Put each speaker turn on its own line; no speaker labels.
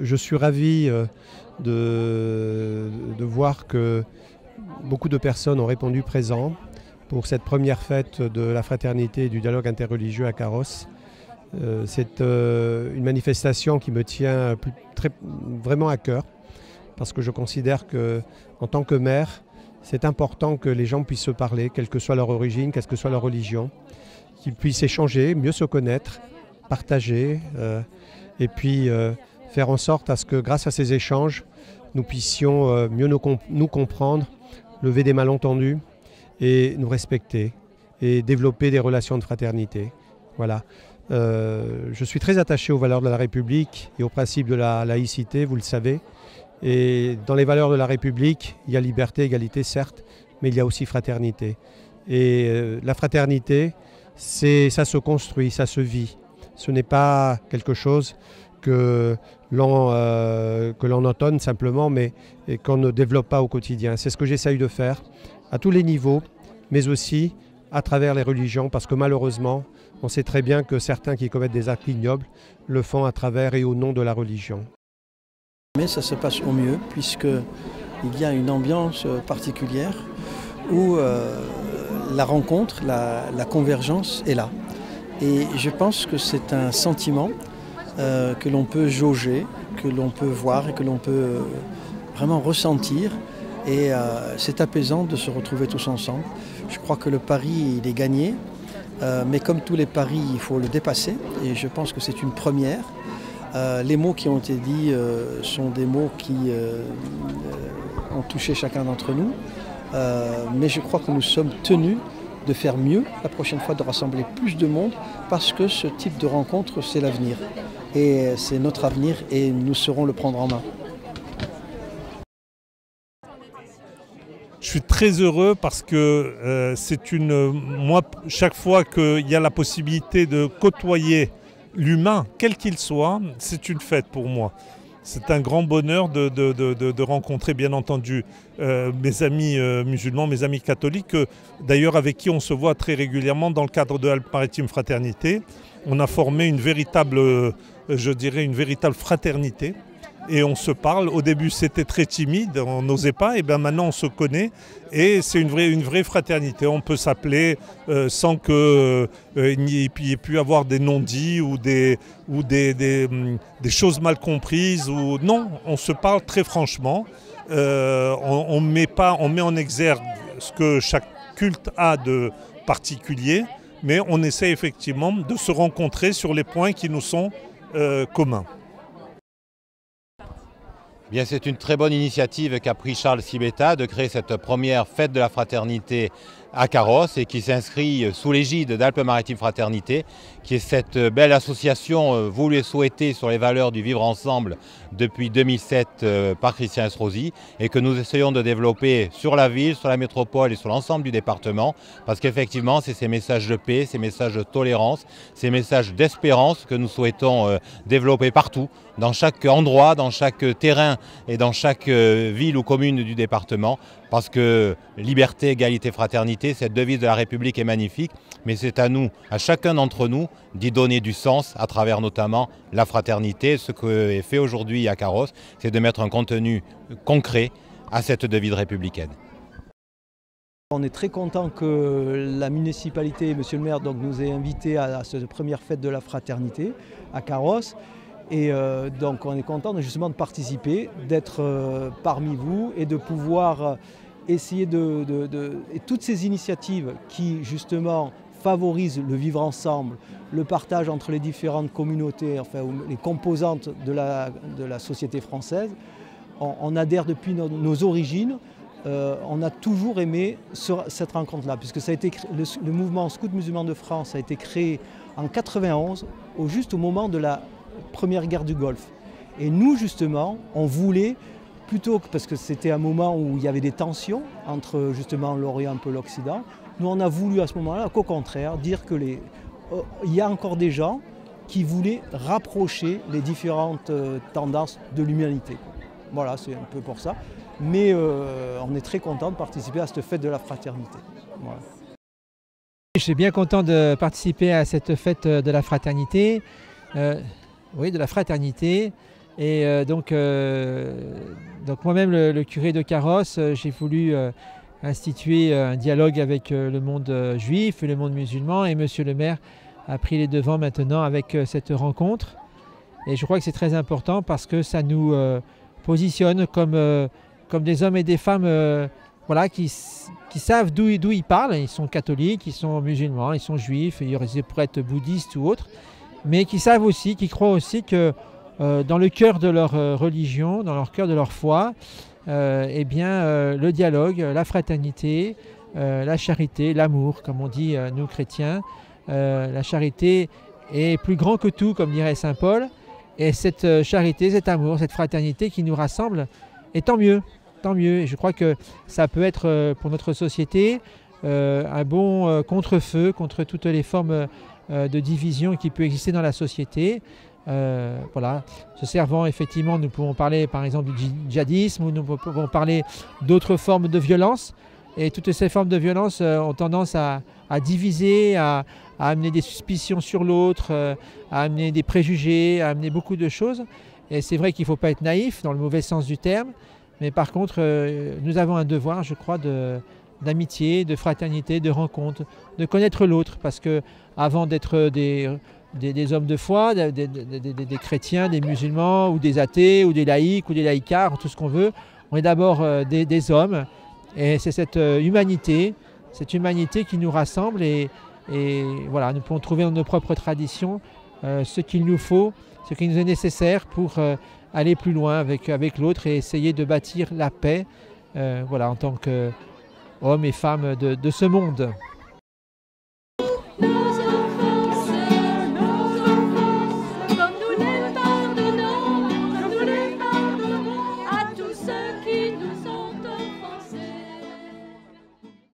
Je suis ravi de voir que beaucoup de personnes ont répondu présent pour cette première fête de la fraternité et du dialogue interreligieux à Carros. C'est une manifestation qui me tient vraiment à cœur parce que je considère qu'en tant que maire, c'est important que les gens puissent se parler, quelle que soit leur origine, quelle que soit leur religion, qu'ils puissent échanger, mieux se connaître, partager et puis faire en sorte à ce que grâce à ces échanges, nous puissions mieux nous comprendre, lever des malentendus et nous respecter et développer des relations de fraternité. Voilà. Je suis très attaché aux valeurs de la République et aux principes de la laïcité, vous le savez. Et dans les valeurs de la République, il y a liberté, égalité, certes, mais il y a aussi fraternité. Et la fraternité, ça se construit, ça se vit. Ce n'est pas quelque chose que l'on entonne simplement, mais qu'on ne développe pas au quotidien. C'est ce que j'essaye de faire à tous les niveaux, mais aussi à travers les religions, parce que malheureusement, on sait très bien que certains qui commettent des actes ignobles le font à travers et au nom de la religion.
Mais ça se passe au mieux, puisqu'il y a une ambiance particulière où la rencontre, la convergence est là. Et je pense que c'est un sentiment que l'on peut jauger, que l'on peut voir et que l'on peut vraiment ressentir. Et c'est apaisant de se retrouver tous ensemble. Je crois que le pari, il est gagné. Mais comme tous les paris, il faut le dépasser. Et je pense que c'est une première. Les mots qui ont été dits sont des mots qui ont touché chacun d'entre nous. Mais je crois que nous sommes tenus de faire mieux la prochaine fois, de rassembler plus de monde, parce que ce type de rencontre, c'est l'avenir. Et c'est notre avenir et nous saurons le prendre en main.
Je suis très heureux parce que moi, chaque fois qu'il y a la possibilité de côtoyer l'humain, quel qu'il soit, c'est une fête pour moi. C'est un grand bonheur de rencontrer, bien entendu, mes amis musulmans, mes amis catholiques, d'ailleurs avec qui on se voit très régulièrement dans le cadre de Alpes-Maritimes Fraternité. On a formé une véritable, je dirais, une véritable fraternité. Et on se parle. Au début, c'était très timide, on n'osait pas. Et bien maintenant, on se connaît. Et c'est une vraie fraternité. On peut s'appeler sans qu'il n'y ait pu avoir des non-dits ou des choses mal comprises. Non, on se parle très franchement. On met en exergue ce que chaque culte a de particulier. Mais on essaie effectivement de se rencontrer sur les points qui nous sont communs.
Bien, c'est une très bonne initiative qu'a pris Charles Sibetta de créer cette première fête de la fraternité à Carros et qui s'inscrit sous l'égide d'Alpes-Maritimes Fraternité, qui est cette belle association voulue et souhaitée sur les valeurs du vivre ensemble depuis 2007 par Christian Estrosi et que nous essayons de développer sur la ville, sur la métropole et sur l'ensemble du département, parce qu'effectivement c'est ces messages de paix, ces messages de tolérance, ces messages d'espérance que nous souhaitons développer partout, dans chaque endroit, dans chaque terrain et dans chaque ville ou commune du département, parce que liberté, égalité, fraternité, cette devise de la République est magnifique, mais c'est à nous, à chacun d'entre nous, d'y donner du sens à travers notamment la fraternité. Ce que est fait aujourd'hui à Carros, c'est de mettre un contenu concret à cette devise républicaine.
On est très content que la municipalité, monsieur le maire, nous ait invités à cette première fête de la fraternité à Carros. Et donc on est content justement de participer, d'être parmi vous et de pouvoir essayer et toutes ces initiatives qui justement favorisent le vivre ensemble, le partage entre les différentes communautés, enfin les composantes de la société française. On adhère depuis nos origines. On a toujours aimé cette rencontre-là, puisque ça a été le mouvement Scout musulman de France a été créé en 91, juste au moment de la Première guerre du Golfe. Et nous, justement, on voulait, plutôt que, parce que c'était un moment où il y avait des tensions entre justement l'Orient et l'Occident, nous on a voulu à ce moment-là, qu'au contraire, dire que il y a encore des gens qui voulaient rapprocher les différentes tendances de l'humanité. Voilà, c'est un peu pour ça. Mais on est très content de participer à cette fête de la fraternité. Voilà.
Je suis bien content de participer à cette fête de la fraternité. Oui, de la fraternité. Et donc moi-même, le curé de Carrosse, j'ai voulu instituer un dialogue avec le monde juif et le monde musulman. Et monsieur le maire a pris les devants maintenant avec cette rencontre. Et je crois que c'est très important parce que ça nous positionne comme des hommes et des femmes voilà, qui savent d'où ils parlent. Ils sont catholiques, ils sont musulmans, ils sont juifs, ils pourraient être bouddhistes ou autres, mais qui savent aussi, qui croient aussi que dans le cœur de leur religion, dans leur cœur de leur foi, eh bien, le dialogue, la fraternité, la charité, l'amour, comme on dit nous chrétiens, la charité est plus grand que tout, comme dirait saint Paul. Et cette charité, cet amour, cette fraternité qui nous rassemble, et tant mieux, tant mieux. Et je crois que ça peut être pour notre société un bon contre-feu contre toutes les formes de division qui peut exister dans la société. Voilà, se servant effectivement, nous pouvons parler par exemple du djihadisme, ou nous pouvons parler d'autres formes de violence. Et toutes ces formes de violence ont tendance à diviser, à amener des suspicions sur l'autre, à amener des préjugés, à amener beaucoup de choses. Et c'est vrai qu'il ne faut pas être naïf dans le mauvais sens du terme, mais par contre, nous avons un devoir, je crois, d'amitié, de fraternité, de rencontre, de connaître l'autre, parce que avant d'être des hommes de foi, des chrétiens, des musulmans, ou des athées, ou des laïcs, ou des laïcards, tout ce qu'on veut, on est d'abord des hommes. Et c'est cette humanité qui nous rassemble et voilà, nous pouvons trouver dans nos propres traditions ce qu'il nous faut, ce qui nous est nécessaire pour aller plus loin avec l'autre et essayer de bâtir la paix voilà, en tant qu'hommes et femmes de ce monde.